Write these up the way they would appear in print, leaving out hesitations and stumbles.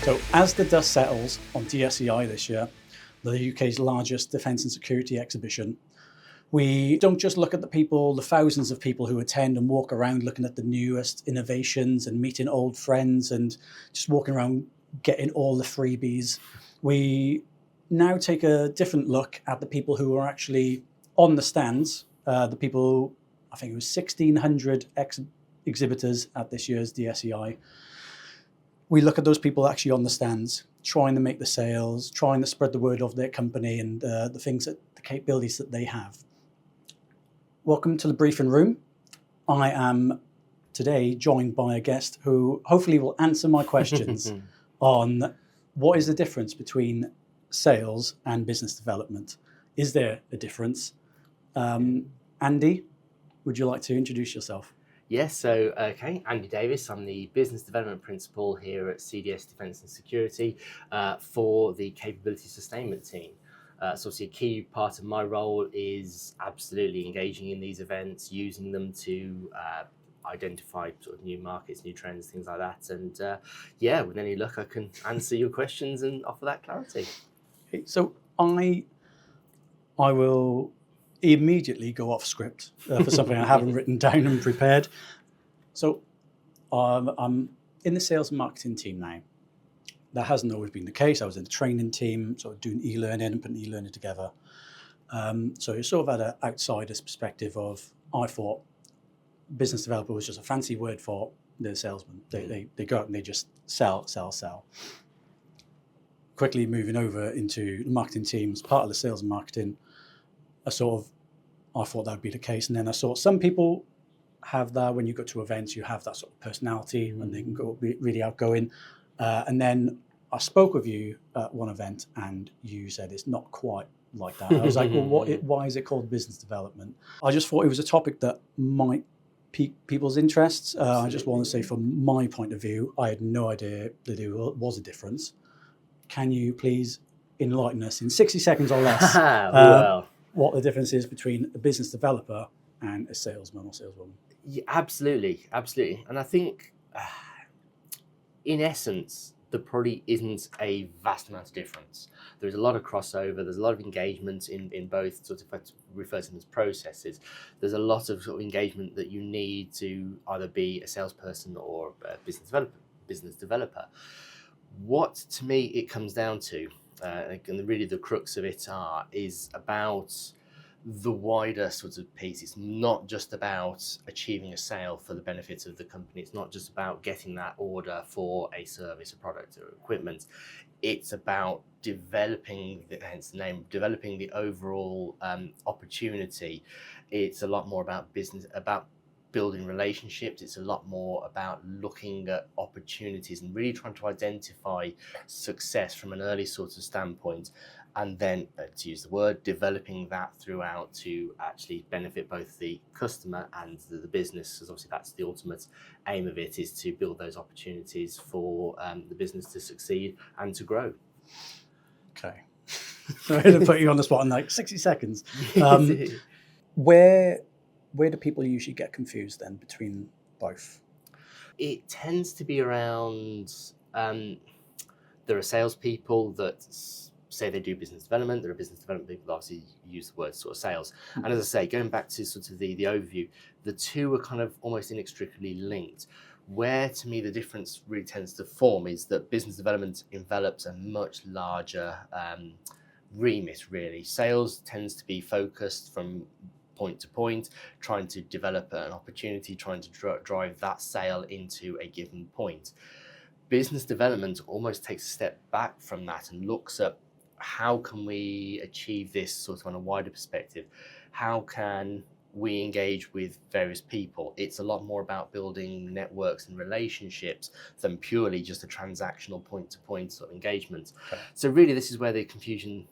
So as the dust settles on DSEI this year, the UK's largest defence and security exhibition, we don't just look at the thousands of people who attend and walk around looking at the newest innovations and meeting old friends and just walking around getting all the freebies. We now take a different look at the people who are actually on the stands, the people, I think it was 1,600 exhibitors at this year's DSEI. We look at those people actually on the stands, trying to make the sales, trying to spread the word of their company and the capabilities that they have. Welcome to the briefing room. I am today joined by a guest who hopefully will answer my questions on what is the difference between sales and business development. Is there a difference? Andy, would you like to introduce yourself? Yes, so, Andy Davis. I'm the Business Development Principal here at CDS Defence and Security for the Capability Sustainment team. So obviously a key part of my role is absolutely engaging in these events, using them to identify sort of new markets, new trends, things like that. And with any luck, I can answer your questions and offer that clarity. So I will immediately go off script for something I haven't written down and prepared. So I'm in the sales and marketing team now. That hasn't always been the case. I was in the training team, sort of doing e-learning and putting e-learning together. So you sort of had an outsider's perspective of, I thought business developer was just a fancy word for the salesman. They go out and they just sell. Quickly moving over into the marketing team as part of the sales and marketing, I thought that would be the case. And then I saw some people have that when you go to events, you have that sort of personality and they can go really outgoing. And then I spoke with you at one event and you said it's not quite like that. I was like, well, why is it called business development? I just thought it was a topic that might pique people's interests. I just want to say from my point of view, I had no idea that there was a difference. Can you please enlighten us in 60 seconds or less what the difference is between a business developer and a salesman or saleswoman? Yeah, absolutely. And I think in essence, there probably isn't a vast amount of difference. There's a lot of crossover, there's a lot of engagement in both, sort of, if I refer to them as processes, there's a lot of sort of engagement that you need to either be a salesperson or a business developer. What, to me, it comes down to, and really the crux of it is about the wider sort of piece. It's not just about achieving a sale for the benefit of the company. It's not just about getting that order for a service, a product, or equipment. It's about developing, hence the name, developing the overall opportunity. It's a lot more about business, about building relationships. It's a lot more about looking at opportunities and really trying to identify success from an early sort of standpoint, and then, to use the word, developing that throughout to actually benefit both the customer and the business, because obviously that's the ultimate aim of it, is to build those opportunities for the business to succeed and to grow. Okay. I'm going to put you on the spot in like 60 seconds. Where do people usually get confused then between both? It tends to be around, there are salespeople that say they do business development. There are business development people that obviously use the word sort of sales. And as I say, going back to sort of the overview, the two are kind of almost inextricably linked. Where, to me, the difference really tends to form is that business development envelops a much larger remit, really. Sales tends to be focused from point to point, trying to develop an opportunity, trying to drive that sale into a given point. Business development almost takes a step back from that and looks at how can we achieve this sort of on a wider perspective? How can we engage with various people? It's a lot more about building networks and relationships than purely just a transactional point-to-point sort of engagement. Okay. So really, this is where the confusion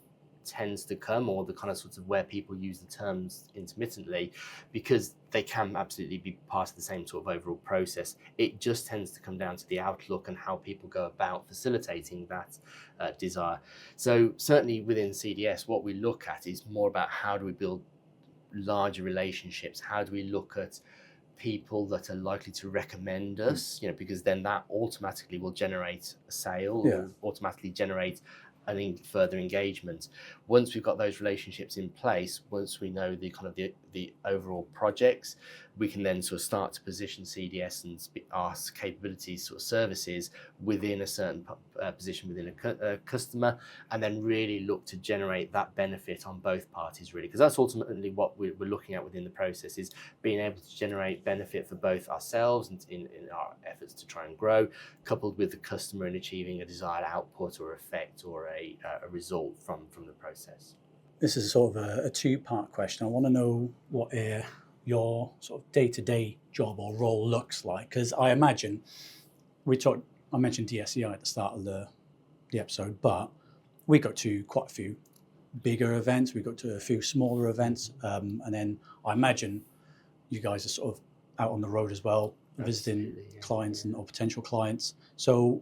tends to come, or the kind of sort of where people use the terms intermittently, because they can absolutely be part of the same sort of overall process. It just tends to come down to the outlook and how people go about facilitating that desire. So certainly within CDS, what we look at is more about how do we build larger relationships? How do we look at people that are likely to recommend us, because then that automatically will generate a sale, or automatically generate further engagement. Once we've got those relationships in place, once we know the kind of the overall projects, we can then sort of start to position CDS and our capabilities, sort of services, within a certain position within a customer, and then really look to generate that benefit on both parties, really, because that's ultimately what we're looking at within the process, is being able to generate benefit for both ourselves and in our efforts to try and grow, coupled with the customer in achieving a desired output or effect or a result from the process. This is sort of a two-part question. I want to know what your sort of day-to-day job or role looks like, because I imagine I mentioned DSEI at the start of the episode, but we go to quite a few bigger events, we go to a few smaller events, and then I imagine you guys are sort of out on the road as well, visiting clients or potential clients. So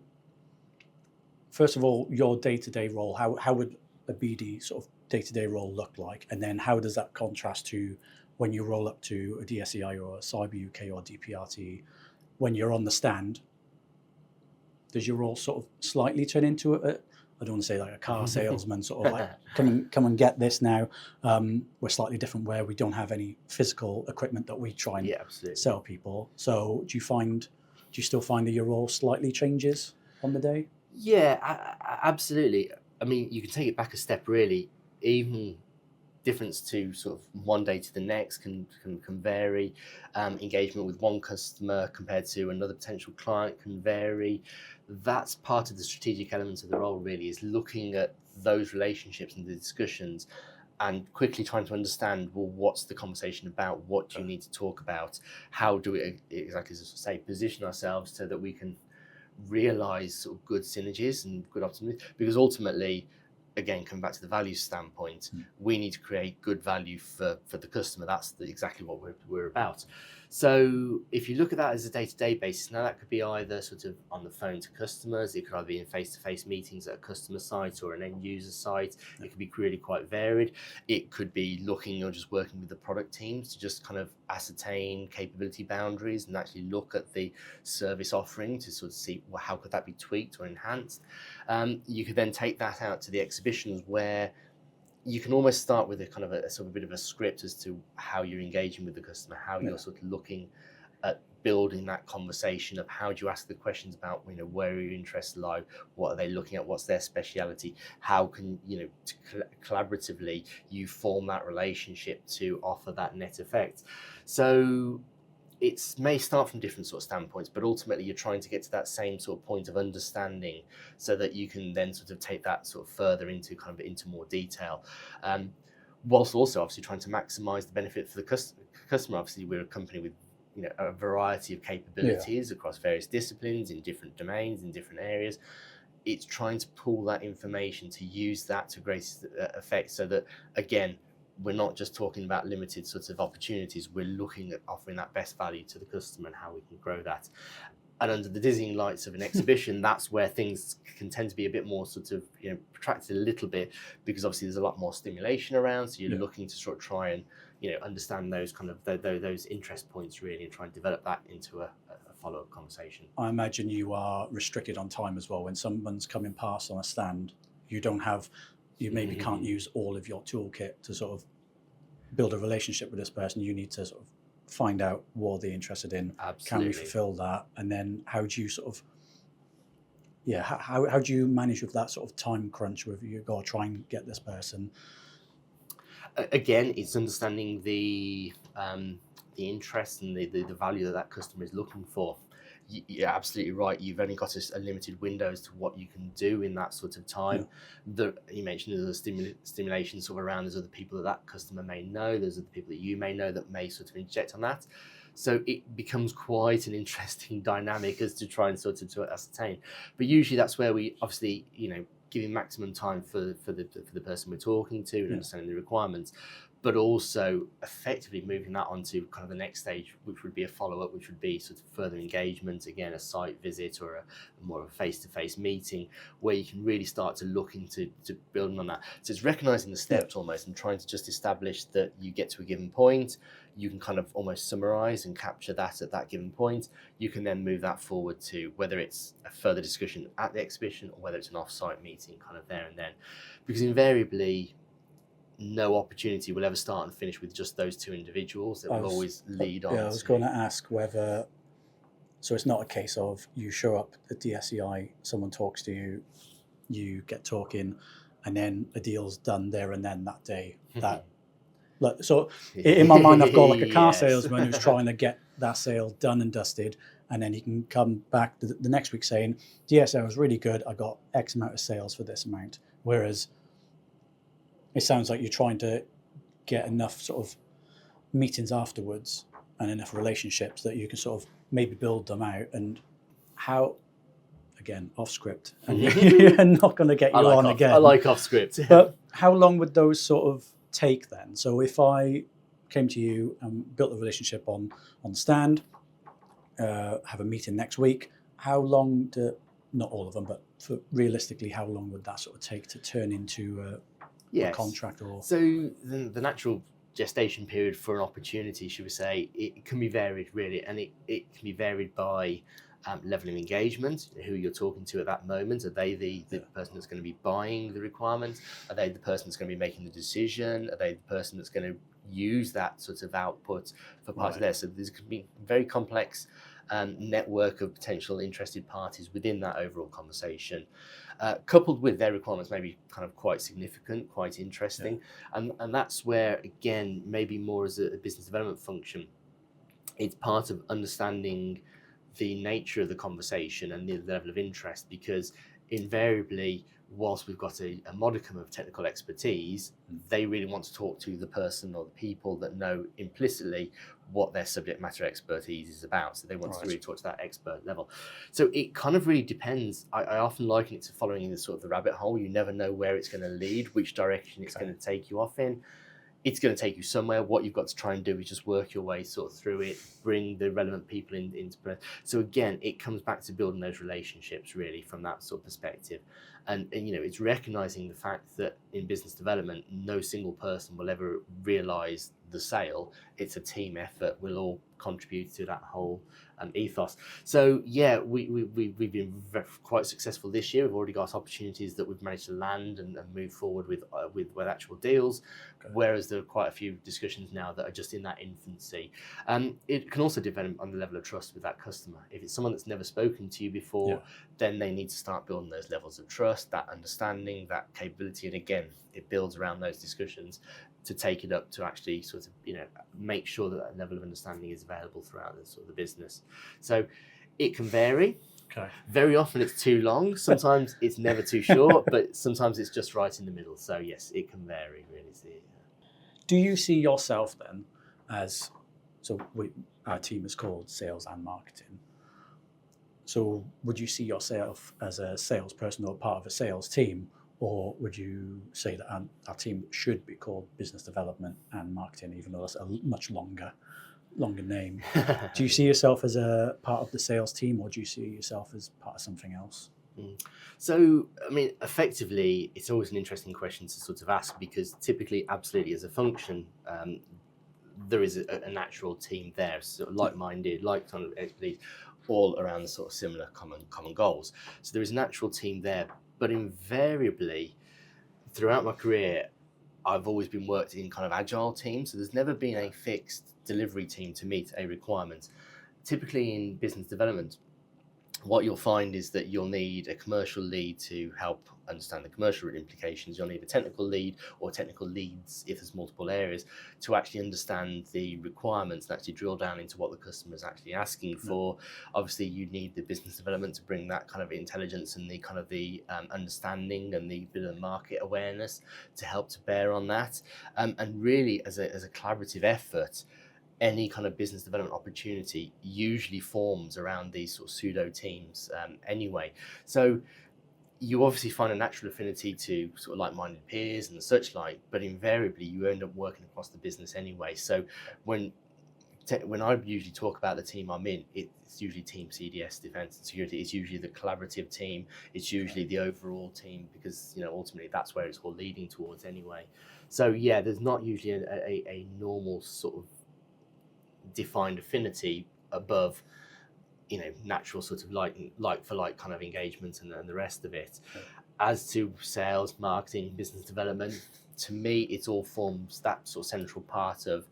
first of all, your day-to-day role, how would a BD sort of day-to-day role look like? And then how does that contrast to when you roll up to a DSEI or a Cyber UK or DPRT? When you're on the stand, does your role sort of slightly turn into I don't want to say like a car salesman, sort of like come and get this now. We're slightly different where we don't have any physical equipment that we try and sell people. So do you still find that your role slightly changes on the day? Yeah, absolutely. I mean, you can take it back a step, really. Even difference to sort of one day to the next can vary. Engagement with one customer compared to another potential client can vary. That's part of the strategic elements of the role, really, is looking at those relationships and the discussions and quickly trying to understand, well, what's the conversation about? What do you need to talk about? How do we, exactly as I say, position ourselves so that we can realize sort of good synergies and good optimism? Because ultimately, again, come back to the value standpoint, we need to create good value for the customer. That's exactly what we're about. So if you look at that as a day-to-day basis, now that could be either sort of on the phone to customers, it could either be in face-to-face meetings at a customer site or an end-user site. It could be really quite varied. It could be looking or just working with the product teams to just kind of ascertain capability boundaries and actually look at the service offering to sort of see, well, how could that be tweaked or enhanced. You could then take that out to the exhibitions, where you can almost start with a kind of a sort of a bit of a script as to how you're engaging with the customer, how you're sort of looking at building that conversation of how do you ask the questions about, where your interests lie, what are they looking at, what's their speciality, how can, collaboratively you form that relationship to offer that net effect. So it may start from different sort of standpoints, but ultimately you're trying to get to that same sort of point of understanding so that you can then sort of take that sort of further into more detail, whilst also obviously trying to maximize the benefit for the customer. Obviously, we're a company with a variety of capabilities across various disciplines, in different domains, in different areas. It's trying to pull that information to use that to greatest effect, so that, again, we're not just talking about limited sorts of opportunities. We're looking at offering that best value to the customer and how we can grow that. And under the dizzying lights of an exhibition, that's where things can tend to be a bit more sort of, protracted a little bit, because obviously there's a lot more stimulation around. So you're looking to sort of try and, understand those kind of those interest points, really, and try and develop that into a follow-up conversation. I imagine you are restricted on time as well. When someone's coming past on a stand, you maybe can't use all of your toolkit to sort of build a relationship with this person. You need to sort of find out what they're interested in. Absolutely. Can we fulfill that? And then how do you sort of, how do you manage with that sort of time crunch with you got to try and get this person? Again, it's understanding the interest and the value that customer is looking for. You're absolutely right. You've only got a limited window as to what you can do in that sort of time. You mentioned there's a stimulation sort of around. There's other people that customer may know. There's other people that you may know that may sort of inject on that. So it becomes quite an interesting dynamic as to try and sort of to ascertain. But usually that's where we obviously, giving maximum time for the person we're talking to and understanding the requirements. but also effectively moving that onto kind of the next stage, which would be a follow-up, which would be sort of further engagement, again, a site visit or a more of a face-to-face meeting, where you can really start to look into building on that. So it's recognizing the steps almost and trying to just establish that you get to a given point, you can kind of almost summarize and capture that at that given point. You can then move that forward to whether it's a further discussion at the exhibition or whether it's an off-site meeting kind of there and then. Because invariably, no opportunity will ever start and finish with just those two individuals. It will always lead on. Yeah, I was going to ask whether, so it's not a case of you show up at DSEI, someone talks to you, you get talking, and then a deal's done there and then that day. So in my mind, I've got like a car salesman who's trying to get that sale done and dusted, and then he can come back the next week saying, DSEI was really good, I got X amount of sales for this amount. Whereas it sounds like you're trying to get enough sort of meetings afterwards and enough relationships that you can sort of maybe build them out. And how, again, off script, and you're not going to get you on again. I like off script. But how long would those sort of take then? So if I came to you and built a relationship on the stand, have a meeting next week, how long not all of them, but realistically, how long would that sort of take to turn into a contract? Or so the natural gestation period for an opportunity, should we say, it can be varied really, and it can be varied by level of engagement, who you're talking to at that moment. Are they the person that's going to be buying the requirements? Are they the person that's going to be making the decision? Are they the person that's going to use that sort of output for parts of there? So there's going to be very complex network of potential interested parties within that overall conversation, coupled with their requirements maybe kind of quite significant, quite interesting. And that's where, again, maybe more as a business development function, it's part of understanding the nature of the conversation and the level of interest, because invariably, whilst we've got a modicum of technical expertise, they really want to talk to the person or the people that know implicitly what their subject matter expertise is about. So they want to really talk to that expert level. So it kind of really depends. I often liken it to following the sort of the rabbit hole. You never know where it's going to lead, which direction it's going to take you off in. It's going to take you somewhere. What you've got to try and do is just work your way sort of through it, bring the relevant people into play. So again, it comes back to building those relationships really from that sort of perspective. And it's recognizing the fact that in business development, no single person will ever realize the sale. It's a team effort. We'll all contribute to that whole ethos. So yeah, we've been quite successful this year. We've already got opportunities that we've managed to land and move forward with actual deals. Whereas there are quite a few discussions now that are just in that infancy. It can also depend on the level of trust with that customer. If it's someone that's never spoken to you before, then they need to start building those levels of trust, that understanding, that capability. And again, it builds around those discussions to take it up to actually sort of, make sure that that level of understanding is available throughout the sort of the business. So it can vary. Okay. Very often it's too long. Sometimes it's never too short, but sometimes it's just right in the middle. So yes, it can vary really. Do you see yourself then as, our team is called sales and marketing. So would you see yourself as a salesperson or part of a sales team, or would you say that our team should be called business development and marketing, even though that's a much longer name? Do you see yourself as a part of the sales team, or do you see yourself as part of something else? So, effectively, it's always an interesting question to sort of ask, because typically, absolutely, as a function, there is a natural team there, sort of like-minded, like kind of expertise, all around the sort of similar common goals. So there is a natural team there, but invariably, throughout my career, I've always been worked in kind of agile teams. So there's never been a fixed delivery team to meet a requirement. Typically in business development, what you'll find is that you'll need a commercial lead to help understand the commercial implications. You'll need a technical lead or technical leads, if there's multiple areas, to actually understand the requirements and actually drill down into what the customer is actually asking for. Obviously, you need the business development to bring that kind of intelligence and the kind of the understanding and the bit of market awareness to help to bear on that. And really, as a collaborative effort, any kind of business development opportunity usually forms around these sort of pseudo teams anyway. So you obviously find a natural affinity to sort of like-minded peers and such like, but invariably you end up working across the business anyway. So when I usually talk about the team I'm in, it's usually team CDS, defense and security. It's usually the collaborative team. It's usually the overall team, because ultimately that's where it's all leading towards anyway. So yeah, there's not usually a normal sort of defined affinity above natural sort of like for like kind of engagement and the rest of it. As to sales, marketing, business development, to me it all forms that sort of central part of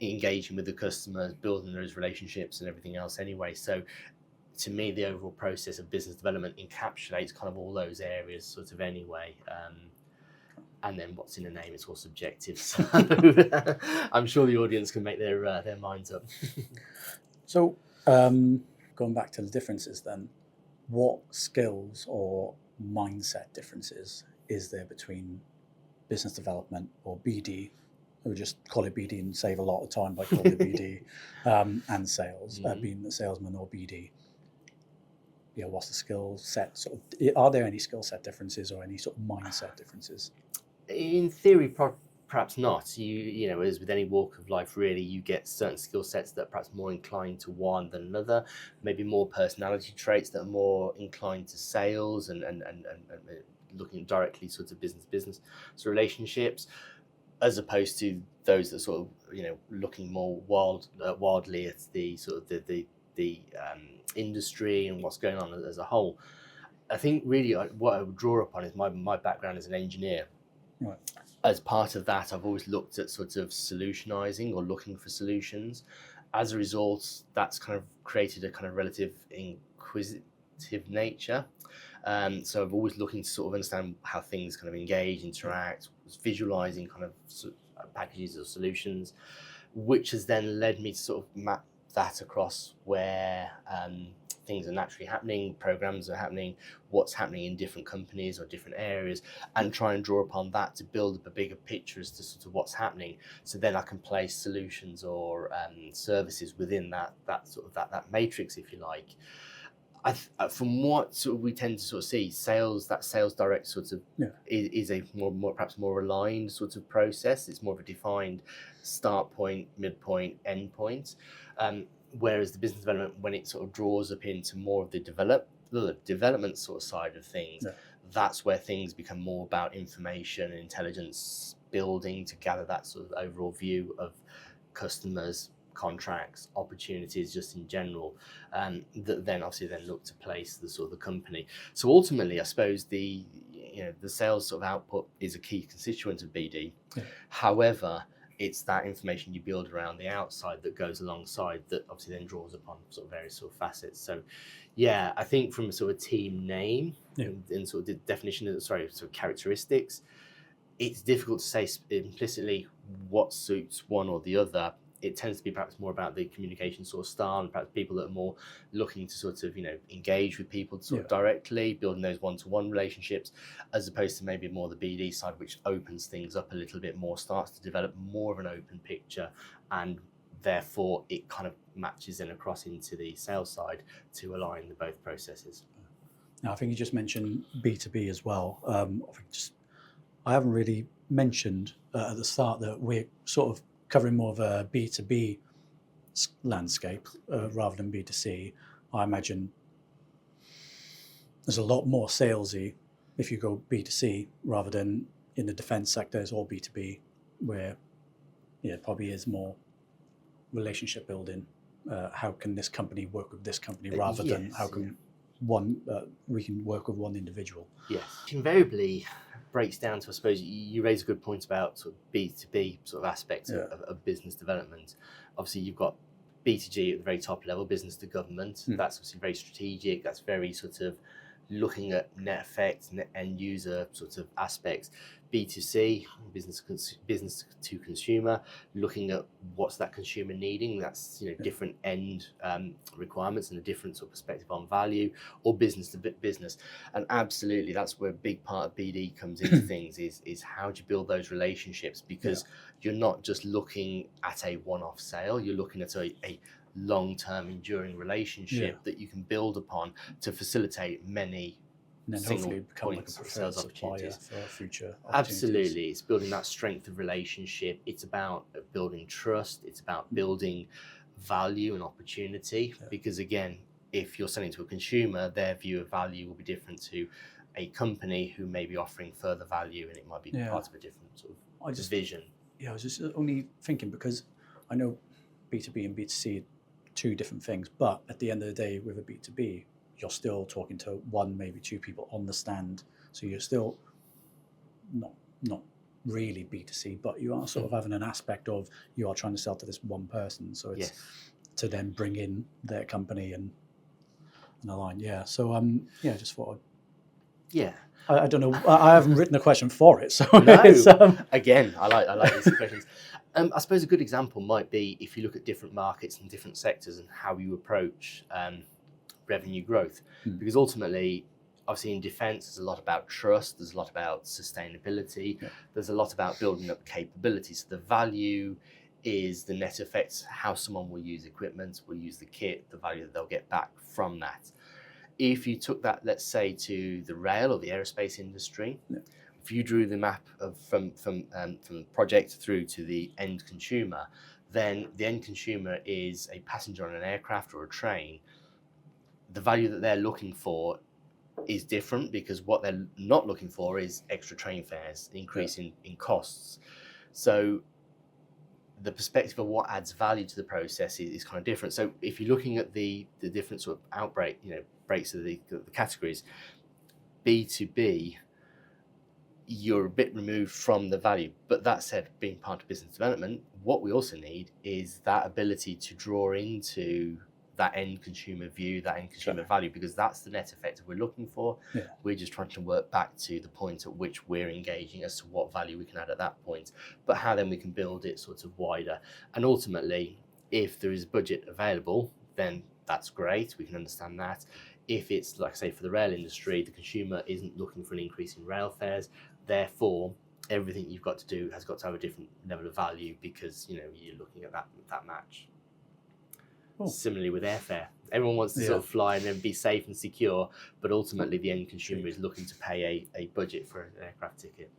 engaging with the customers, building those relationships and everything else anyway. So to me, the overall process of business development encapsulates kind of all those areas sort of anyway. And then what's in a name, it's all subjective. So I'm sure the audience can make their minds up. So going back to the differences then, what skills or mindset differences is there between business development or BD? We just call it BD and save a lot of time by calling it BD, and sales, being the salesman or BD. Yeah, what's the skill set? Are there any skill set differences or any sort of mindset differences? In theory, perhaps not. As with any walk of life, really, you get certain skill sets that are perhaps more inclined to one than another. Maybe more personality traits that are more inclined to sales and looking directly sort of business so relationships, as opposed to those that sort of looking more wildly at the sort of the industry and what's going on as a whole. I think really what I would draw upon is my background as an engineer. Right. As part of that, I've always looked at sort of solutionizing or looking for solutions. As a result, that's kind of created a kind of relative inquisitive nature. So I've always looking to sort of understand how things kind of engage, interact, visualizing kind of packages or solutions, which has then led me to sort of map that across where things are naturally happening, programs are happening, what's happening in different companies or different areas, and try and draw upon that to build up a bigger picture as to sort of what's happening. So then I can place solutions or services within that matrix, if you like. From what sort of we tend to sort of see, sales direct sort of is a perhaps more aligned sort of process. It's more of a defined start point, midpoint, end point. Whereas the business development, when it sort of draws up into more of the development sort of side of things, that's where things become more about information and intelligence building to gather that sort of overall view of customers, contracts, opportunities just in general, that then obviously look to place the sort of the company. So ultimately, I suppose the sales sort of output is a key constituent of BD. However, it's that information you build around the outside that goes alongside that obviously then draws upon sort of various sort of facets. So yeah, I think from a sort of team name and sort of the definition sort of characteristics, it's difficult to say implicitly what suits one or the other. It tends to be perhaps more about the communication sort of style, and perhaps people that are more looking to sort of engage with people sort of directly, building those one-to-one relationships, as opposed to maybe more the BD side, which opens things up a little bit more, starts to develop more of an open picture, and therefore it kind of matches in across into the sales side to align the both processes. Now, I think you just mentioned B2B as well. I haven't really mentioned at the start that we're sort of covering more of a B2B landscape rather than B2C. I imagine there's a lot more salesy if you go B2C rather than in the defense sector. It's all B2B, where it probably is more relationship building. How can this company work with this company rather than how can we can work with one individual? Yes, invariably breaks down to, I suppose, you raise a good point about sort of B2B sort of aspects of business development. Obviously, you've got B2G at the very top level, business to government. That's obviously very strategic. That's very sort of looking at net effects, net end user sort of aspects. B2C, business to consumer, looking at what's that consumer needing. That's different end requirements and a different sort of perspective on value, or business to business. And absolutely, that's where a big part of BD comes into things. Is how do you build those relationships? Because you're not just looking at a one-off sale. You're looking at a long-term enduring relationship that you can build upon to facilitate many and then single hopefully become like a points of preferred sales supplier opportunities. for future opportunities. Absolutely, it's building that strength of relationship. It's about building trust. It's about building value and opportunity. Yeah. Because again, if you're selling to a consumer, their view of value will be different to a company who may be offering further value, and it might be part of a different sort of vision. Yeah, I was just only thinking, because I know B2B and B2C are two different things, but at the end of the day, with a B2B, you're still talking to one, maybe two people on the stand. So you're still not really B2C, but you are sort of having an aspect of you are trying to sell to this one person. So it's to then bring in their company and align. Yeah. So I just thought I don't know. I haven't written a question for it, so no. Again, I like these questions. I suppose a good example might be if you look at different markets and different sectors and how you approach revenue growth, because ultimately, obviously in defence, there's a lot about trust. There's a lot about sustainability. Yeah. There's a lot about building up capabilities. So the value is the net effect, how someone will use equipment, will use the kit, the value that they'll get back from that. If you took that, let's say, to the rail or the aerospace industry, if you drew the map from project through to the end consumer, then the end consumer is a passenger on an aircraft or a train. The value that they're looking for is different, because what they're not looking for is extra train fares, increase in costs. So the perspective of what adds value to the process is kind of different. So if you're looking at the different sort of breaks of the categories, B2B, you're a bit removed from the value. But that said, being part of business development, what we also need is that ability to draw into that end consumer view, that end consumer value, because that's the net effect that we're looking for. Yeah. We're just trying to work back to the point at which we're engaging as to what value we can add at that point, but how then we can build it sort of wider. And ultimately, if there is budget available, then that's great. We can understand that. If it's, like I say, for the rail industry, the consumer isn't looking for an increase in rail fares, therefore everything you've got to do has got to have a different level of value, because you're looking at that match. Similarly with airfare, everyone wants to sort of fly and then be safe and secure, but ultimately the end consumer is looking to pay a budget for an aircraft ticket.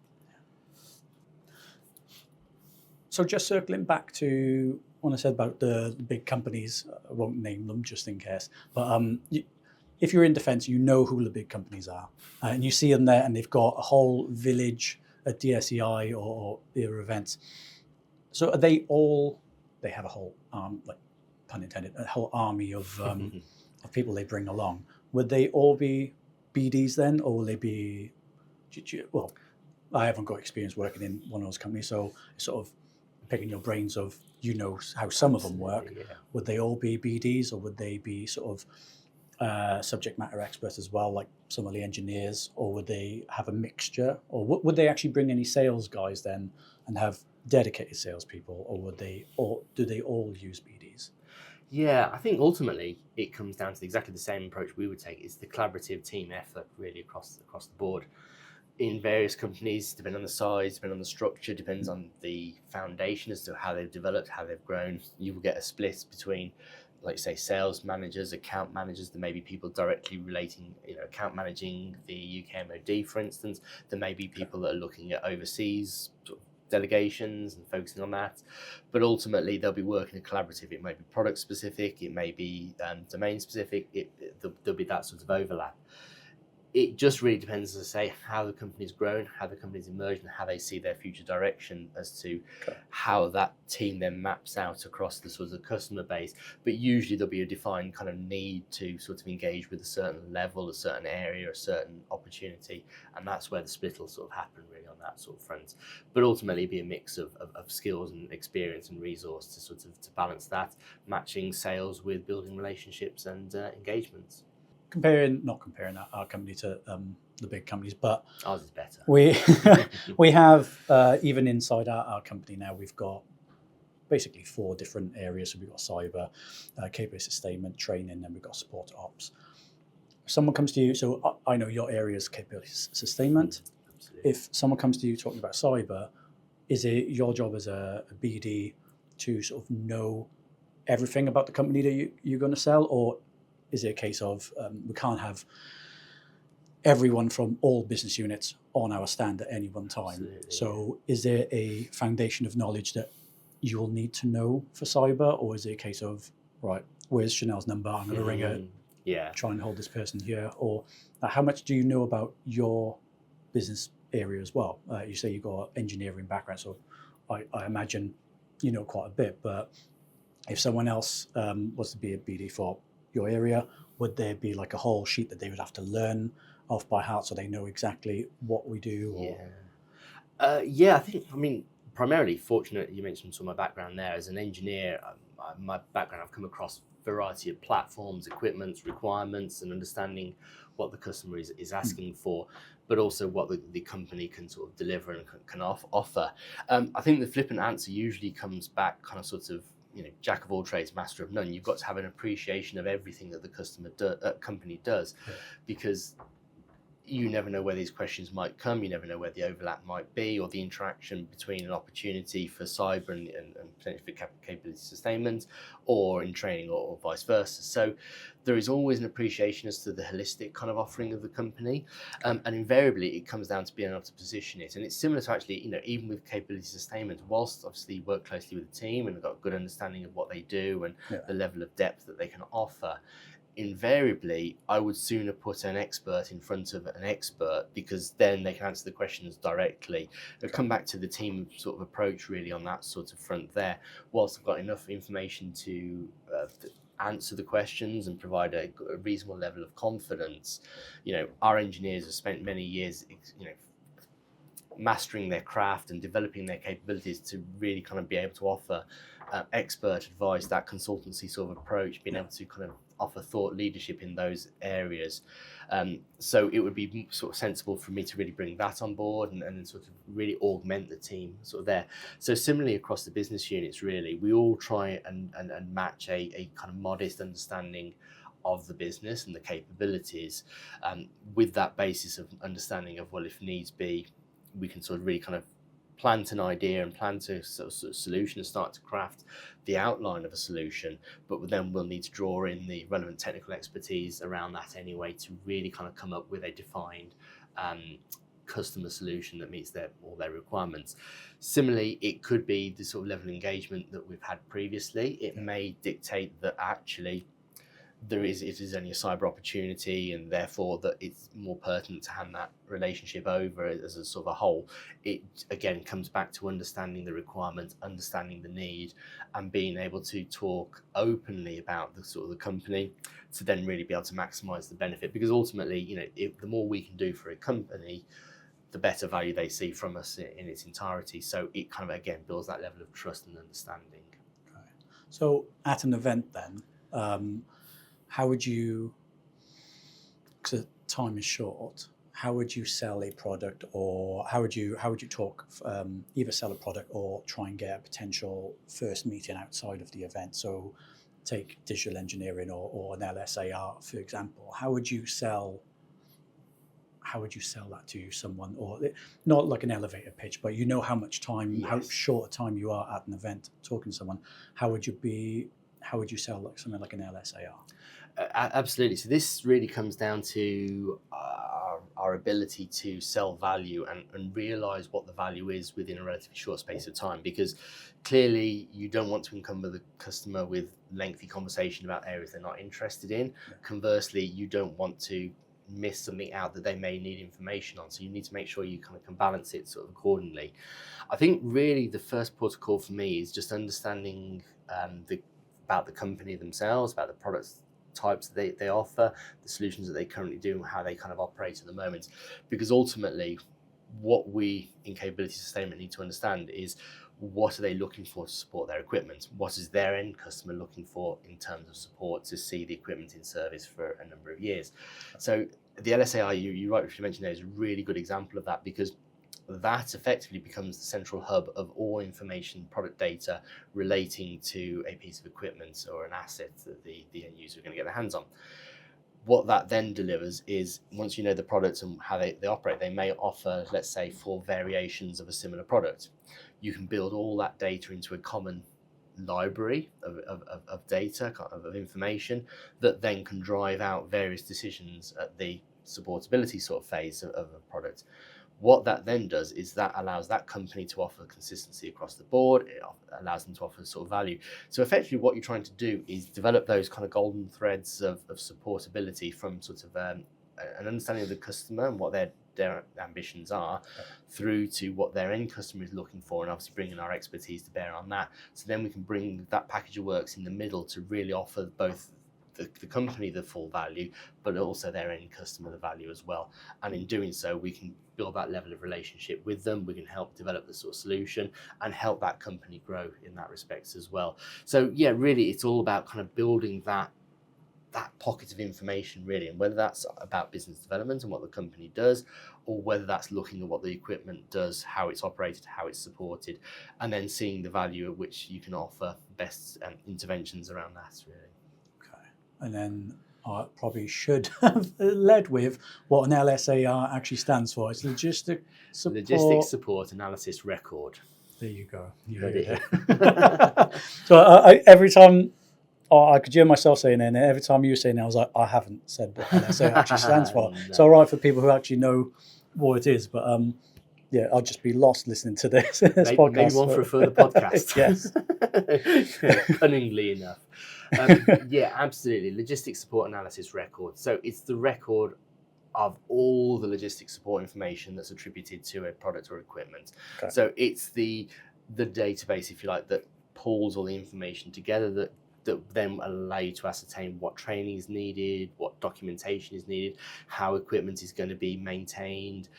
So just circling back to what I said about the big companies, I won't name them just in case, but if you're in defence, you know who the big companies are, and you see them there, and they've got a whole village at DSEI or their events. So are they have a whole pun intended, a whole army of people they bring along. Would they all be BDs then, or will they be? Well, I haven't got experience working in one of those companies, so sort of picking your brains of how some of them work. Yeah. Would they all be BDs, or would they be sort of subject matter experts as well, like some of the engineers, or would they have a mixture, or would they actually bring any sales guys then and have dedicated salespeople, or do they all use BDs? Yeah, I think ultimately it comes down to exactly the same approach we would take. It's the collaborative team effort really across the board. In various companies, depending on the size, depending on the structure, depends on the foundation as to how they've developed, how they've grown. You will get a split between, like say, sales managers, account managers. There may be people directly relating, account managing the UK MOD, for instance. There may be people that are looking at overseas sort of delegations and focusing on that, but ultimately they'll be working collaborative. It may be product specific, it may be domain specific. There'll be that sort of overlap. It just really depends, as I say, how the company's grown, how the company's emerged, and how they see their future direction as to how that team then maps out across the sort of customer base. But usually there'll be a defined kind of need to sort of engage with a certain level, a certain area, a certain opportunity, and that's where the split will sort of happen really on that sort of front. But ultimately be a mix of skills and experience and resource to sort of to balance that, matching sales with building relationships and engagements. Not comparing our company to the big companies, but ours is better. We have even inside our company now, we've got basically 4 different areas. So we've got cyber, capability sustainment, training, and we've got support ops. If someone comes to you, so I know your area is capability sustainment. Absolutely. If someone comes to you talking about cyber, is it your job as a BD to sort of know everything about the company that you're going to sell, or is it a case of we can't have everyone from all business units on our stand at any one time. Absolutely, So is there a foundation of knowledge that you'll need to know for cyber, or is it a case of, right, where's Chanel's number? I'm going to ring her, yeah. try and hold this person here. Or how much do you know about your business area as well? You say you've got engineering background, so I imagine you know quite a bit. But if someone else was to be a BD for your area, would there be like a whole sheet that they would have to learn off by heart so they know exactly what we do? Or... Yeah, I mean, primarily fortunate you mentioned some of my background there. As an engineer, my background, I've come across a variety of platforms, equipments, requirements, and understanding what the customer is asking for, but also what the company can sort of deliver and can offer. I think the flippant answer usually comes back kind of sort of, you know, jack of all trades, master of none. You've got to have an appreciation of everything that the company does, because you never know where these questions might come. You never know where the overlap might be, or the interaction between an opportunity for cyber and potentially for capability sustainment, or in training, or vice versa. So there is always an appreciation as to the holistic kind of offering of the company, and invariably it comes down to being able to position it. And it's similar to actually, you know, even with capability sustainment, whilst obviously you work closely with the team and have got a good understanding of what they do and the level of depth that they can offer, invariably I would sooner put an expert in front of an expert, because then they can answer the questions directly. It'll come back to the team sort of approach really on that sort of front there. Whilst I've got enough information to answer the questions and provide a reasonable level of confidence, you know, our engineers have spent many years, you know, mastering their craft and developing their capabilities to really kind of be able to offer expert advice, that consultancy sort of approach, being able to kind of offer thought leadership in those areas. So it would be sort of sensible for me to really bring that on board and sort of really augment the team sort of there. So similarly across the business units, really, we all try and match a kind of modest understanding of the business and the capabilities, with that basis of understanding of, well, if needs be, we can sort of really kind of plant an idea and plan to sort of solution and start to craft the outline of a solution, but then we'll need to draw in the relevant technical expertise around that anyway to really kind of come up with a defined customer solution that meets all their requirements. Similarly, it could be the sort of level of engagement that we've had previously. It may dictate that actually it is only a cyber opportunity, and therefore that it's more pertinent to hand that relationship over as a sort of a whole. It again comes back to understanding the requirements, understanding the need, and being able to talk openly about the sort of the company to then really be able to maximize the benefit. Because ultimately, you know, the more we can do for a company, the better value they see from us in its entirety. So it kind of again builds that level of trust and understanding. Okay. So at an event then, how would you, because time is short, how would you sell a product, or how would you talk, either sell a product or try and get a potential first meeting outside of the event? So take digital engineering or an LSAR, for example. How would you sell that to someone? Or not like an elevator pitch, but you know how much time, how short a time you are at an event talking to someone. How would you sell like something like an LSAR? Absolutely. So this really comes down to our ability to sell value and realize what the value is within a relatively short space of time, because clearly you don't want to encumber the customer with lengthy conversation about areas they're not interested in. Conversely, you don't want to miss something out that they may need information on, so you need to make sure you kind of can balance it sort of accordingly. I think really the first protocol for me is just understanding about the company themselves, about the products types that they offer, the solutions that they currently do, and how they kind of operate at the moment. Because ultimately what we in capability sustainment need to understand is, what are they looking for to support their equipment? What is their end customer looking for in terms of support to see the equipment in service for a number of years? So the LSAI you rightly mentioned there is a really good example of that, because that effectively becomes the central hub of all information, product data relating to a piece of equipment or an asset that the end user are going to get their hands on. What that then delivers is, once you know the products and how they operate, they may offer, let's say, 4 variations of a similar product. You can build all that data into a common library of data, of information, that then can drive out various decisions at the supportability sort of phase of a product. What that then does is that allows that company to offer consistency across the board. It allows them to offer sort of value. So effectively what you're trying to do is develop those kind of golden threads of supportability from sort of an understanding of the customer and what their ambitions are, through to what their end customer is looking for, and obviously bringing our expertise to bear on that. So then we can bring that package of works in the middle to really offer both the company the full value, but also their end customer the value as well. And in doing so, we can build that level of relationship with them. We can help develop the sort of solution and help that company grow in that respect as well. So yeah, really, it's all about kind of building that pocket of information, really, and whether that's about business development and what the company does, or whether that's looking at what the equipment does, how it's operated, how it's supported, and then seeing the value at which you can offer best interventions around that, really. And then I probably should have led with what an LSAR actually stands for. It's Logistic Support Analysis Record. There you go. Yeah. So every time I could hear myself saying it, and every time you were saying it, I was like, I haven't said what LSAR actually stands for. No. So all right for people who actually know what it is, but yeah, I'll just be lost listening to this podcast. Maybe one for a further podcast. Yes. Cunningly enough. Yeah, absolutely. Logistics support analysis record. So it's the record of all the logistics support information that's attributed to a product or equipment. Okay. So it's the database, if you like, that pulls all the information together, that then allow you to ascertain what training is needed, what documentation is needed, how equipment is going to be maintained,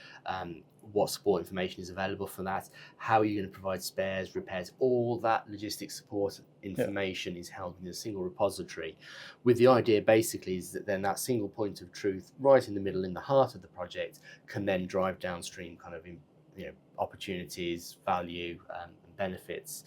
what support information is available for that, how are you going to provide spares, repairs. All that logistics support information is held in a single repository, with the idea basically is that then that single point of truth right in the middle, in the heart of the project, can then drive downstream kind of opportunities, value, benefits.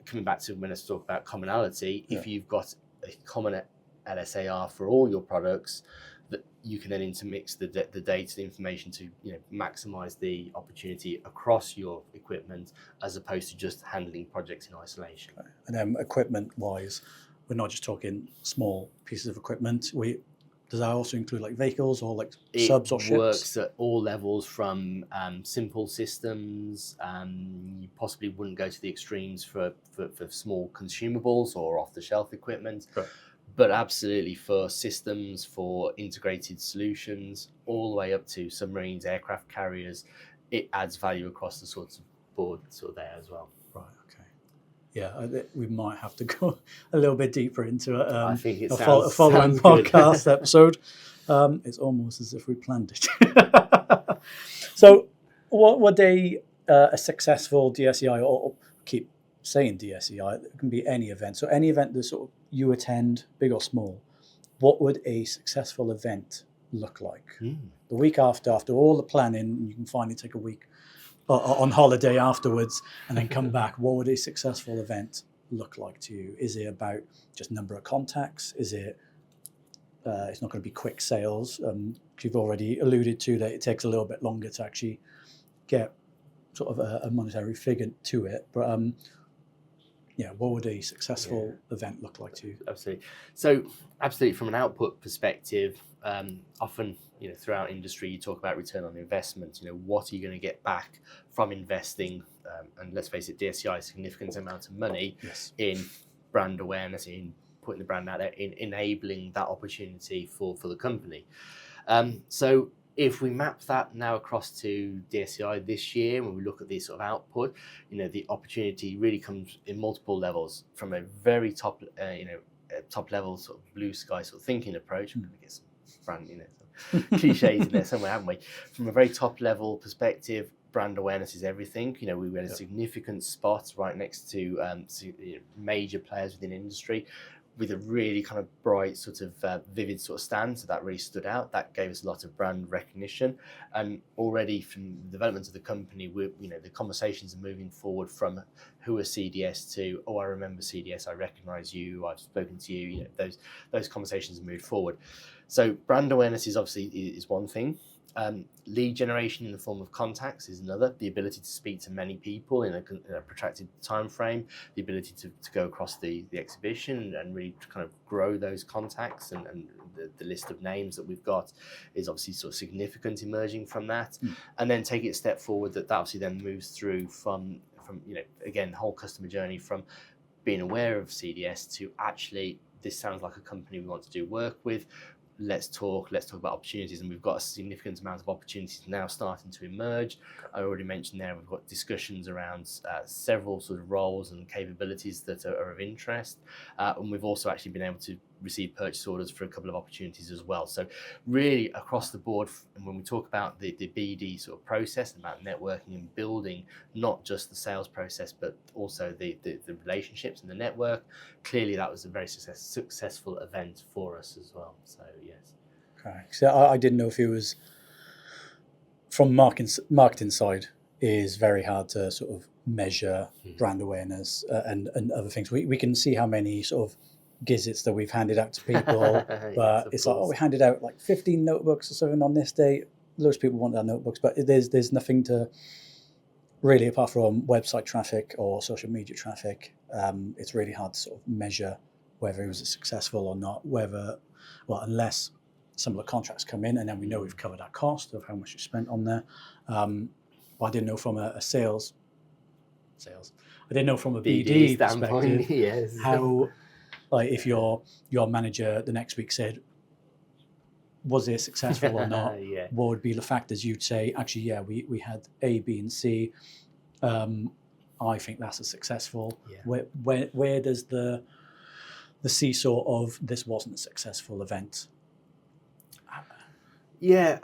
Coming back to when I talk about commonality, if you've got a common LSAR for all your products, that you can then intermix the data, the information to maximize the opportunity across your equipment, as opposed to just handling projects in isolation. Okay. And then equipment-wise, we're not just talking small pieces of equipment. Does that also include like vehicles or like subs or ships? It works at all levels, from simple systems. You possibly wouldn't go to the extremes for small consumables or off-the-shelf equipment. Right. But absolutely for systems, for integrated solutions, all the way up to submarines, aircraft carriers, it adds value across the sorts of board there as well. Right, okay. Yeah, we might have to go a little bit deeper into I think it a following podcast episode. It's almost as if we planned it. So what would a successful DSEI, or keep saying DSEI, it can be any event. So any event that sort of you attend, big or small, what would a successful event look like? The week after all the planning, you can finally take a week on holiday afterwards and then come back. What would a successful event look like to you? Is it about just number of contacts? Is it it's not going to be quick sales? You've already alluded to that it takes a little bit longer to actually get sort of a monetary figure to it, but what would a successful event look like to you? Absolutely. So absolutely, from an output perspective, often throughout industry you talk about return on investment. What are you going to get back from investing, and let's face it, DSEI is a significant amount of money in brand awareness, in putting the brand out there, in enabling that opportunity for the company. So if we map that now across to DSEI this year, when we look at this sort of output, the opportunity really comes in multiple levels, from a very top, top level sort of blue sky sort of thinking approach. I'm going to get some brand, some cliches in there somewhere, haven't we? From a very top level perspective, brand awareness is everything. We had a significant spot right next to major players within industry, with a really kind of bright sort of vivid sort of stand. So that really stood out. That gave us a lot of brand recognition. And already from the development of the company, the conversations are moving forward from who are CDS to, oh, I remember CDS, I recognize you, I've spoken to you. Those conversations have moved forward. So brand awareness is obviously is one thing. Lead generation in the form of contacts is another. The ability to speak to many people in a protracted time frame, the ability to go across the exhibition and really kind of grow those contacts, and the list of names that we've got is obviously sort of significant emerging from that. And then take it a step forward, that obviously then moves through from again, the whole customer journey from being aware of CDS to actually, this sounds like a company we want to do work with. Let's talk about opportunities, and we've got a significant amount of opportunities now starting to emerge. I already mentioned there, we've got discussions around several sort of roles and capabilities that are of interest, and we've also actually been able to receive purchase orders for a couple of opportunities as well. So really across the board, and when we talk about the BD sort of process, about networking and building not just the sales process but also the relationships and the network, clearly that was a very successful event for us as well. So yes. Okay. So I didn't know if it was from marketing side is very hard to sort of measure brand awareness and other things. We can see how many sort of gizzards that we've handed out to people, but it's like, we handed out like 15 notebooks or something on this day. Loads of people want our notebooks, but there's nothing to really, apart from website traffic or social media traffic. It's really hard to sort of measure whether it was successful or not, unless some of the contracts come in and then we know we've covered our cost of how much we spent on there. But I didn't know from a sales. I didn't know from a BD perspective, yes. how, like, if your manager the next week said, was it successful or not? Yeah. What would be the factors you'd say, actually, yeah, we had A, B, and C. I think that's a successful. Yeah. Where does the seesaw of this wasn't a successful event? Yeah,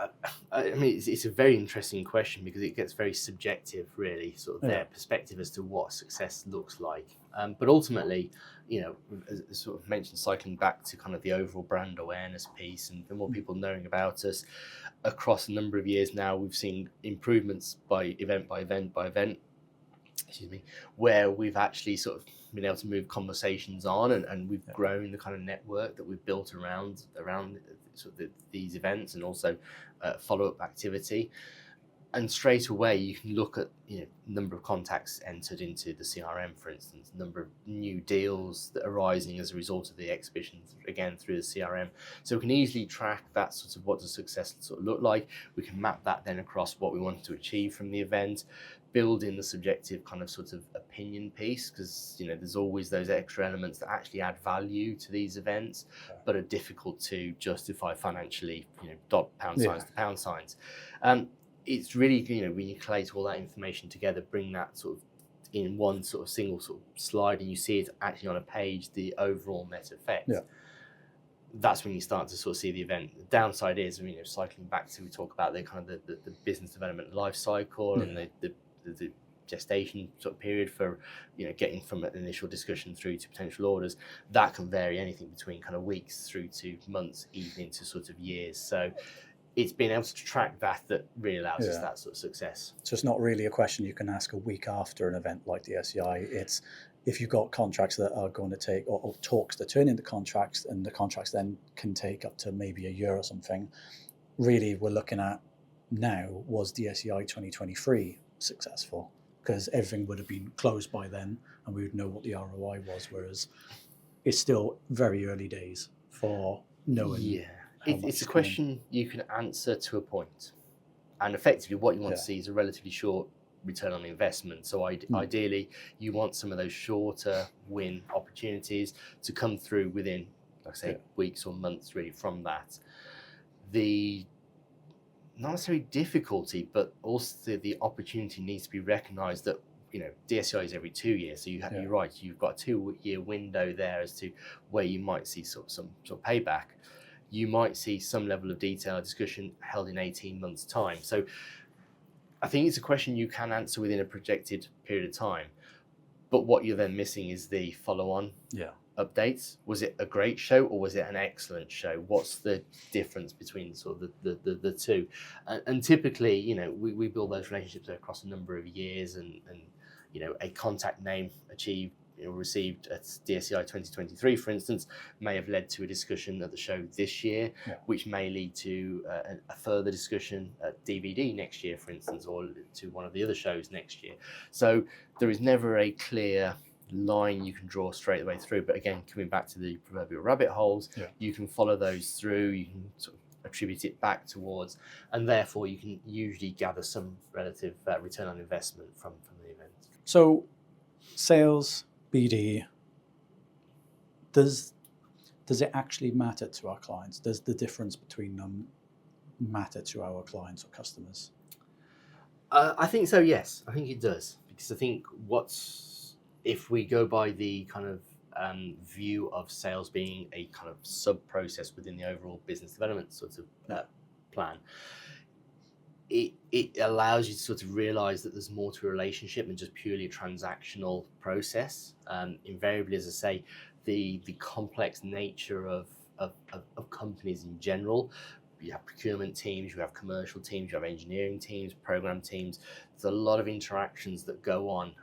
I mean, it's a very interesting question because it gets very subjective, really, sort of their perspective as to what success looks like. But ultimately, as sort of mentioned, cycling back to kind of the overall brand awareness piece and the more people knowing about us across a number of years now, we've seen improvements by event, where we've actually sort of been able to move conversations on, and we've grown the kind of network that we've built around sort of these events, and also follow-up activity. And straight away you can look at number of contacts entered into the CRM, for instance, number of new deals that are arising as a result of the exhibitions, again through the CRM. So we can easily track that sort of what does success sort of look like. We can map that then across what we want to achieve from the event, build in the subjective kind of sort of opinion piece, because there's always those extra elements that actually add value to these events, but are difficult to justify financially, pound signs to pound signs. It's really, when you collate all that information together, bring that sort of in one sort of single sort of slide, and you see it actually on a page, the overall net effect. Yeah. That's when you start to sort of see the event. The downside is, cycling back to, we talk about the kind of the business development life cycle and the gestation sort of period for getting from an initial discussion through to potential orders. That can vary anything between kind of weeks through to months, even into sort of years. So it's being able to track that really allows us that sort of success. So it's not really a question you can ask a week after an event like the DSEI. It's if you've got contracts that are going to take, or talks that turn into contracts, and the contracts then can take up to maybe a year or something. Really, we're looking at now, was DSEI 2023 successful? Because everything would have been closed by then and we would know what the ROI was, whereas it's still very early days for knowing. Yeah. It's a question you can answer to a point, and effectively what you want to see is a relatively short return on investment. So ideally you want some of those shorter win opportunities to come through within, like I say, weeks or months really from that. The not necessarily difficulty, but also the opportunity needs to be recognised that DSEI is every 2 years, so you're right, you've got a 2-year window there as to where you might see some sort of payback. You might see some level of detailed discussion held in 18 months' time. So I think it's a question you can answer within a projected period of time, but what you're then missing is the follow-on updates. Was it a great show or was it an excellent show? What's the difference between sort of the two? And typically, we build those relationships across a number of years, and a contact name achieved received at DSEI 2023, for instance, may have led to a discussion at the show this year, which may lead to a further discussion at DVD next year, for instance, or to one of the other shows next year. So there is never a clear line you can draw straight the way through. But again, coming back to the proverbial rabbit holes, you can follow those through, you can sort of attribute it back towards, and therefore you can usually gather some relative return on investment from the event. So sales, BD, does it actually matter to our clients? Does the difference between them matter to our clients or customers? I think so, yes. I think it does. Because I think if we go by the kind of view of sales being a kind of sub-process within the overall business development sort of plan, it allows you to sort of realize that there's more to a relationship than just purely a transactional process. Invariably, as I say, the complex nature of companies in general, you have procurement teams, you have commercial teams, you have engineering teams, program teams. There's a lot of interactions that go on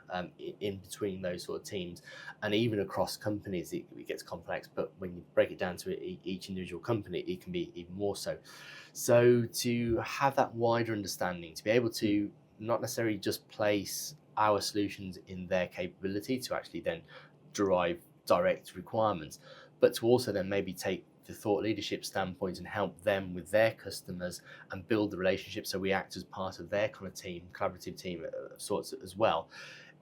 in between those sort of teams, and even across companies it gets complex, but when you break it down to each individual company, it can be even more so. So to have that wider understanding, to be able to not necessarily just place our solutions in their capability to actually then derive direct requirements, but to also then maybe take the thought leadership standpoint and help them with their customers and build the relationship, so we act as part of their kind of team, collaborative team of sorts as well.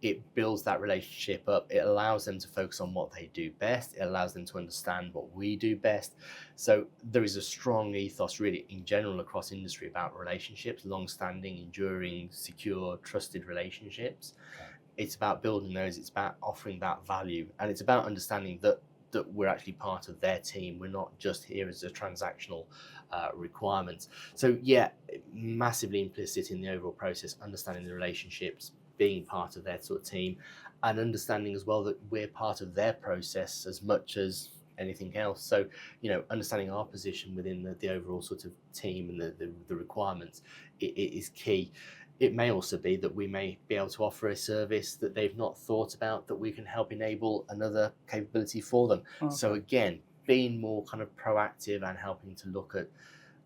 It builds that relationship up. It allows them to focus on what they do best. It allows them to understand what we do best. So there is a strong ethos really in general across industry about relationships, long-standing, enduring, secure, trusted relationships. It's about building those. It's about offering that value, and it's about understanding that we're actually part of their team. We're not just here as a transactional requirement. So yeah, massively implicit in the overall process, understanding the relationships, being part of their sort of team, and understanding as well that we're part of their process as much as anything else. So, understanding our position within the overall sort of team and the requirements, it is key. It may also be that we may be able to offer a service that they've not thought about, that we can help enable another capability for them. Okay. So again, being more kind of proactive and helping to look at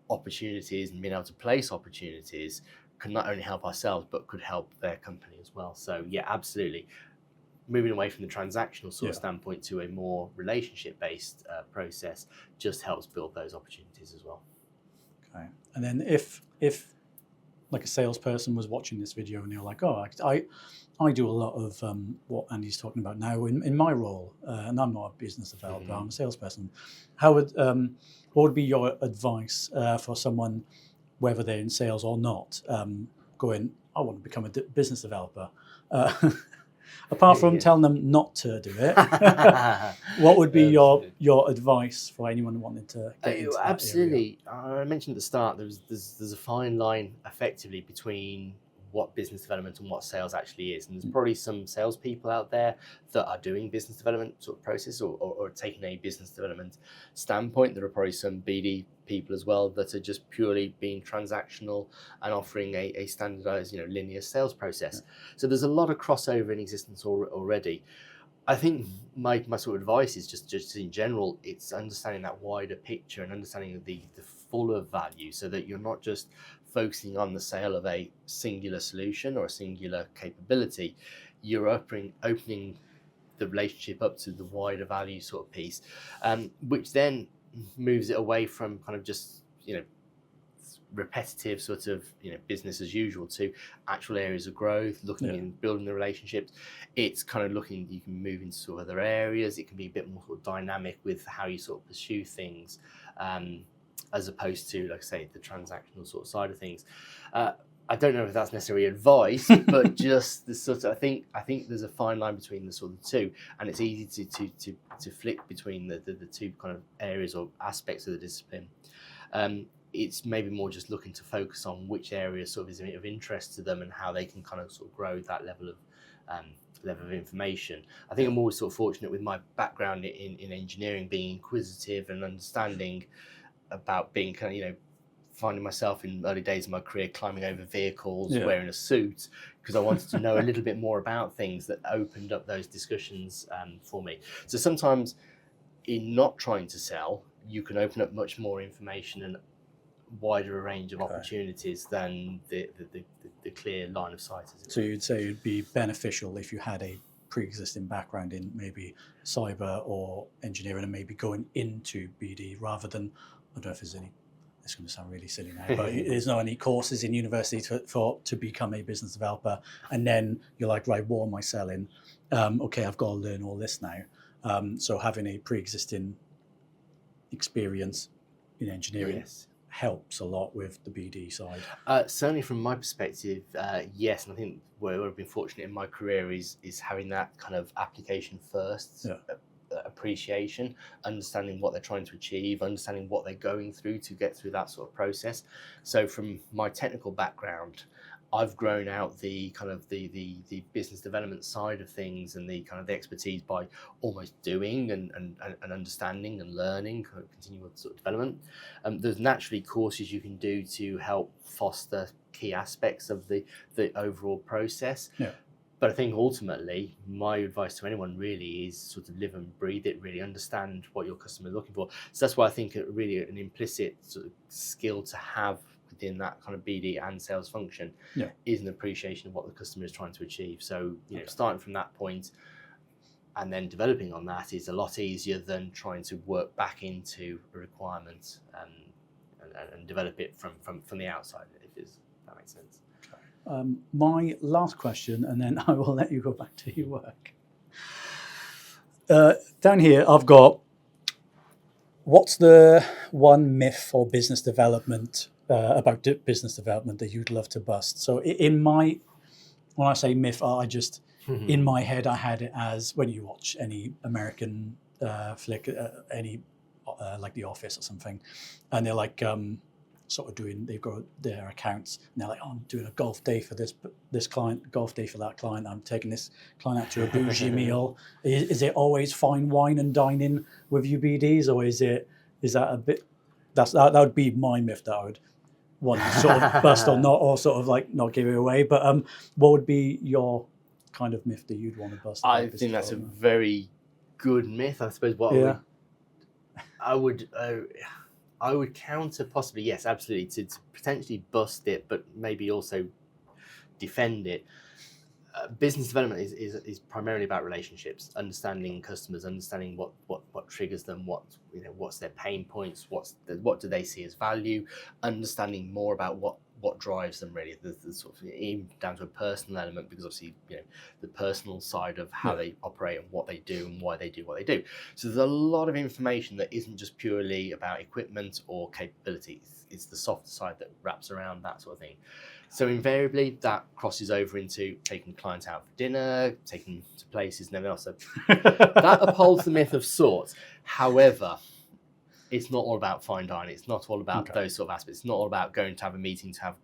opportunities and being able to place opportunities can not only help ourselves, but could help their company as well. So yeah, absolutely. Moving away from the transactional sort of standpoint to a more relationship-based process just helps build those opportunities as well. Okay. And then if like a salesperson was watching this video and they're like, oh, I do a lot of what Andy's talking about now in my role, and I'm not a business developer, I'm a salesperson. What would be your advice for someone, whether they're in sales or not, going, I want to become a business developer? Apart from telling them not to do it, what would be your advice for anyone wanting to get into that Absolutely. I mentioned at the start, there's a fine line effectively between what business development and what sales actually is. And there's probably some salespeople out there that are doing business development sort of process or taking a business development standpoint. There are probably some BD people as well that are just purely being transactional and offering a standardized, linear sales process. So there's a lot of crossover in existence already. I think my sort of advice is just in general, it's understanding that wider picture and understanding the fuller value, so that you're not just focusing on the sale of a singular solution or a singular capability. You're opening the relationship up to the wider value sort of piece, which then moves it away from kind of just repetitive sort of business as usual to actual areas of growth, looking and building the relationships. It's kind of looking, you can move into sort of other areas. It can be a bit more sort of dynamic with how you sort of pursue things, as opposed to, like I say, the transactional sort of side of things. I don't know if that's necessarily advice, but just the sort of, I think there's a fine line between the sort of two, and it's easy to flick between the two kind of areas or aspects of the discipline. It's maybe more just looking to focus on which area sort of is of interest to them and how they can kind of sort of grow that level of information. I think I'm always sort of fortunate with my background in engineering, being inquisitive and understanding about being kind of finding myself in early days of my career climbing over vehicles, Yeah. wearing a suit, because I wanted to know a little bit more about things that opened up those discussions for me. So sometimes in not trying to sell, you can open up much more information and wider range of opportunities than the clear line of sight. So you'd say it'd be beneficial if you had a pre-existing background in maybe cyber or engineering and maybe going into BD rather than, I don't know if there's any, it's going to sound really silly now, but there's not any courses in university to become a business developer. And then you're like, right, what am I selling? Okay, I've got to learn all this now. So having a pre-existing experience in engineering helps a lot with the BD side. Certainly from my perspective, yes. And I think where I've been fortunate in my career is having that kind of application first appreciation, understanding what they're trying to achieve, understanding what they're going through to get through that sort of process. So from my technical background, I've grown out the kind of the business development side of things and the kind of the expertise by almost doing and understanding and learning, kind of continual sort of development. There's naturally courses you can do to help foster key aspects of the overall process. Yeah. But I think ultimately, my advice to anyone really is sort of live and breathe it, really understand what your customer is looking for. So that's why I think it really an implicit sort of skill to have within that kind of BD and sales function is an appreciation of what the customer is trying to achieve. So, starting from that point and then developing on that is a lot easier than trying to work back into a requirement and develop it from the outside, if that makes sense. My last question, and then I will let you go back to your work. Down here, I've got, what's the one myth for business development, about business development that you'd love to bust? So when I say myth, I just, in my head, I had it as when you watch any American flick, like The Office or something, and they're like, sort of they've got their accounts and they're like, oh, I'm doing a golf day for this client, golf day for that client, I'm taking this client out to a bougie meal. Is it always fine wine and dining with you BDs, or is that a bit, that would be my myth that I would want to sort of bust or not, or sort of like not give it away. But what would be your kind of myth that you'd want to bust? I think that's a very good myth. I suppose I would counter possibly, yes, absolutely, to potentially bust it, but maybe also defend it. Business development is primarily about relationships, understanding customers, understanding what triggers them, what's their pain points, what do they see as value, understanding more about what drives them really, the sort of even down to a personal element, because obviously the personal side of how they operate and what they do and why they do what they do. So there's a lot of information that isn't just purely about equipment or capabilities. It's the softer side that wraps around that sort of thing. So invariably that crosses over into taking clients out for dinner, taking them to places and everything else. So that upholds the myth of sorts. However, it's not all about fine dining. It's not all about those sort of aspects. It's not all about going to have a meeting to have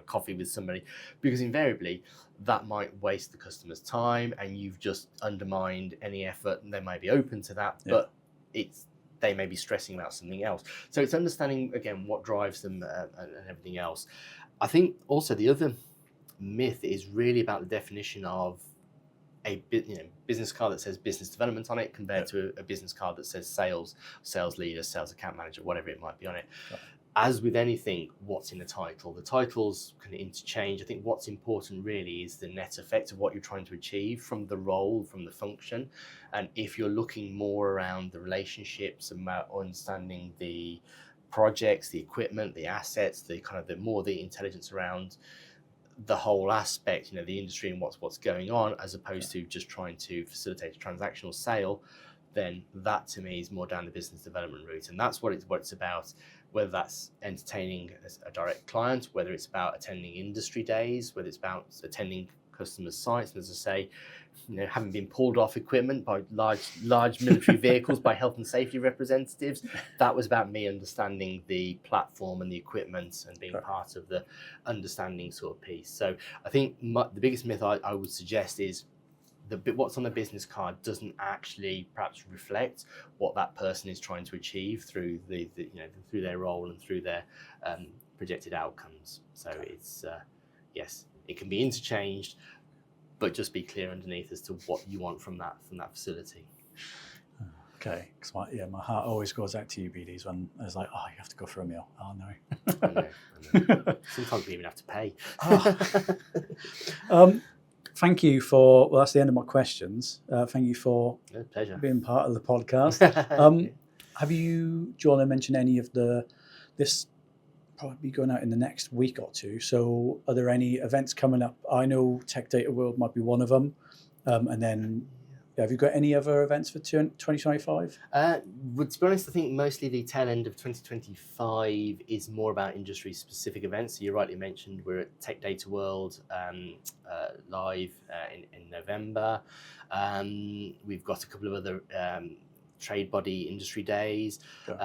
coffee with somebody, because invariably that might waste the customer's time and you've just undermined any effort. And they may be open to that, but they may be stressing about something else. So it's understanding again what drives them and everything else. I think also the other myth is really about the definition of a business card that says business development on it compared to a business card that says sales leader, sales account manager, whatever it might be on it. As with anything, what's in the title? The titles can interchange. I think what's important really is the net effect of what you're trying to achieve from the role, from the function. And if you're looking more around the relationships, about understanding the projects, the equipment, the assets, the intelligence around the whole aspect, the industry and what's going on, as opposed to just trying to facilitate a transactional sale, then that to me is more down the business development route. And that's what it's about, whether that's entertaining a direct client, whether it's about attending industry days, whether it's about attending customer sites, and as I say, having been pulled off equipment by large military vehicles by health and safety representatives. That was about me understanding the platform and the equipment and being part of the understanding sort of piece. So I think the biggest myth I would suggest is what's on the business card doesn't actually perhaps reflect what that person is trying to achieve through through their role and through their projected outcomes. So it's yes, it can be interchanged, but just be clear underneath as to what you want from that facility. Okay, because my heart always goes out to you, BDs, when I was like, oh, you have to go for a meal. Oh, no. I know. Sometimes we even have to pay. Thank you for, that's the end of my questions. Thank you for pleasure. Being part of the podcast. Do you want to mention any of this probably going out in the next week or two? So are there any events coming up? I know Tech Data World might be one of them. And then have you got any other events for 2025? To be honest, I think mostly the tail end of 2025 is more about industry-specific events. So you rightly mentioned we're at Tech Data World live in November. We've got a couple of other trade body industry days. Sure.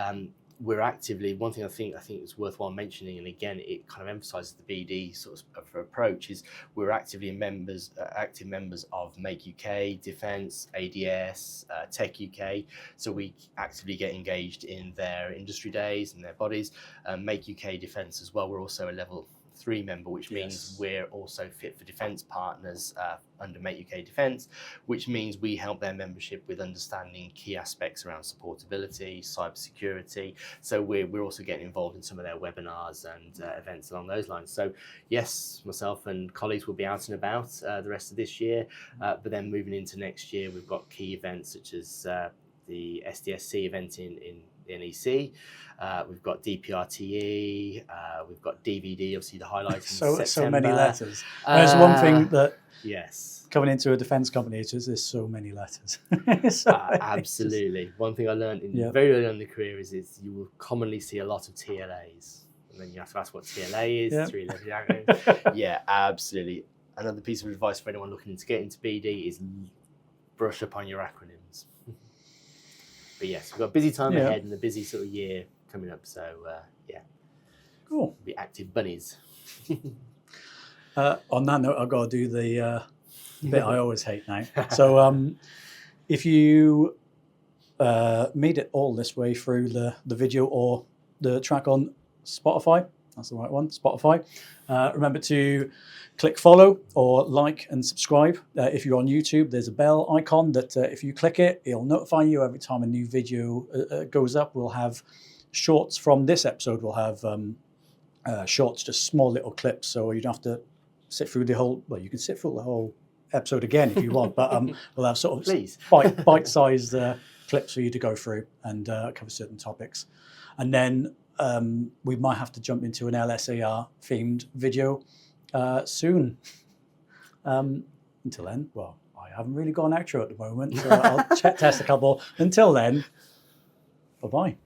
We're actively, one thing I think is worthwhile mentioning, and again, it kind of emphasises the BD sort of approach, is we're active members of Make UK, Defence, ADS, Tech UK. So we actively get engaged in their industry days and their bodies. Make UK Defence as well. We're also a level 3 member, which means we're also fit for defence partners under Make UK Defence, which means we help their membership with understanding key aspects around supportability, cybersecurity. So we're also getting involved in some of their webinars and events along those lines. So yes, myself and colleagues will be out and about the rest of this year, but then moving into next year, we've got key events such as the SDSC event in NEC. We've got DPRTE, we've got DVD, obviously the highlights in September. So many letters. There's one thing that yes, coming into a defence company, it's just there's so many letters. Absolutely. One thing I learned very early on in the career is you will commonly see a lot of TLAs, and then you have to ask what TLA is. 3 letter acronyms. Yeah, absolutely. Another piece of advice for anyone looking to get into BD is brush up on your acronyms. But yes, we've got a busy time ahead and a busy sort of year coming up. So cool. Be active bunnies. On that note, I've got to do the bit I always hate now. So if you made it all this way through the video or the track on Spotify, that's the right one, Spotify, remember to click follow or like and subscribe. If you're on YouTube, there's a bell icon that if you click it, it'll notify you every time a new video goes up. We'll have shorts from this episode. We'll have shorts, just small little clips, so you don't have to sit through the whole, well, you can sit through the whole episode again if you want, but we'll have sort of bite-sized clips for you to go through and cover certain topics. And then we might have to jump into an LSAR themed video soon. Until then, well, I haven't really got an outro at the moment, so I'll test a couple. Until then, bye-bye.